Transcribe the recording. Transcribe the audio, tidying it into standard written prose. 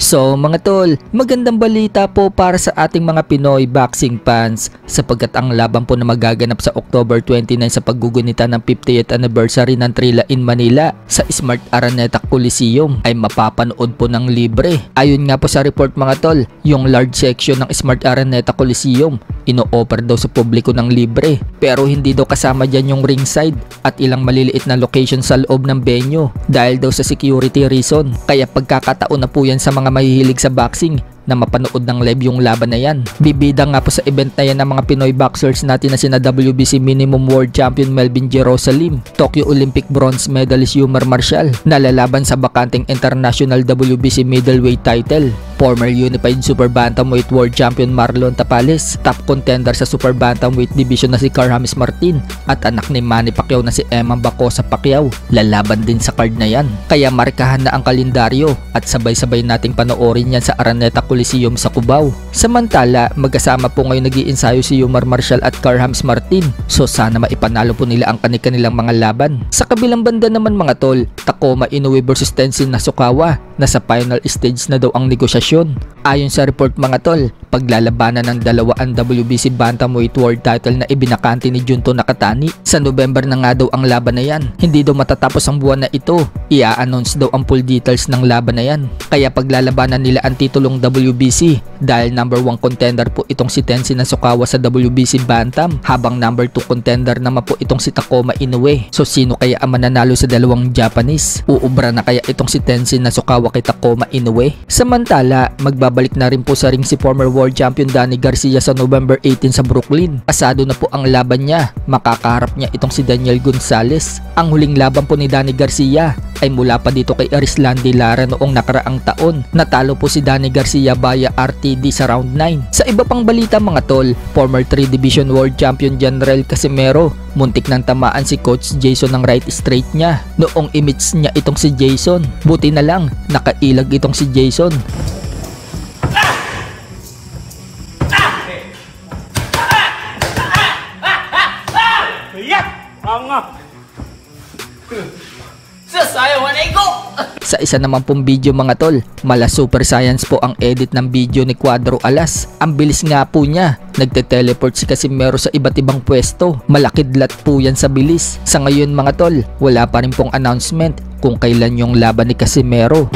So mga tol, magandang balita po para sa ating mga Pinoy boxing fans sapagkat ang laban po na magaganap sa October 29 sa paggugunita ng 50th anniversary ng Trilla in Manila sa Smart Araneta Coliseum ay mapapanood po ng libre. Ayon nga po sa report mga tol, yung large section ng Smart Araneta Coliseum ino-offer daw sa publiko ng libre pero hindi daw kasama dyan yung ringside at ilang maliliit na location sa loob ng venue dahil daw sa security reason. Kaya pagkakataon na po yan sa mga mahihilig sa boxing na mapanood ng live yung laban na yan. Bibida nga po sa event na yan ng mga Pinoy boxers natin na sina WBC Minimum World Champion Melvin Jerusalem, Tokyo Olympic Bronze Medalist Yumar Marcial na lalaban sa bakanting International WBC Middleweight title, former Unified Super Bantamweight World Champion Marlon Tapales, top contender sa Super Bantamweight Division na si Carhamis Martin at anak ni Manny Pacquiao na si Emma Bacosa Pacquiao. Lalaban din sa card na yan. Kaya markahan na ang kalendaryo at sabay-sabay nating panoorin yan sa Araneta Coliseum sa Cubao. Samantala, magkasama po ngayon nag-iensayo si Yumar Marcial at Carhamis Martin. So sana maipanalo po nila ang kanilang mga laban. Sa kabilang banda naman mga tol, Takuma Inoue versus Tenshin Nasukawa. Nasa final stage na daw ang negosasyon. Ayon sa report mga tol, paglalabanan ng dalawa ang WBC Bantamweight World title na ibinakante ni Junto Nakatani. Sa November na nga daw ang laban na yan. Hindi daw matatapos ang buwan na ito. Ia-announce daw ang full details ng laban na yan. Kaya paglalabanan nila ang titulong WBC dahil number 1 contender po itong si Tenshin Nasukawa sa WBC Bantam habang number 2 contender naman po itong si Takuma Inoue. So sino kaya ang mananalo sa dalawang Japanese? Uubra na kaya itong si Tenshin Nasukawa kay Takuma Inoue? Samantala, magbabalik na rin po sa ring si former world champion Danny Garcia sa November 18 sa Brooklyn. Pasado na po ang laban niya. Makakaharap niya itong si Daniel Gonzalez. Ang huling laban po ni Danny Garcia ay mula pa dito kay Arislan De Lara noong nakaraang taon. Natalo po si Danny Garcia via RTD sa round 9. Sa iba pang balita mga tol, former 3 Division World Champion General Casimero, muntik nang tamaan si Coach Jason ng right straight niya noong imits niya itong si Jason. Buti na lang, nakailag itong si Jason. Sa isa naman pong video mga tol, mala super science po ang edit ng video ni Cuadro Alas. Ang bilis nga po niya, nagte-teleport si Casimero sa iba't ibang pwesto. Malakidlat po yan sa bilis. Sa ngayon mga tol, wala pa rin pong announcement kung kailan yung laban ni Casimero.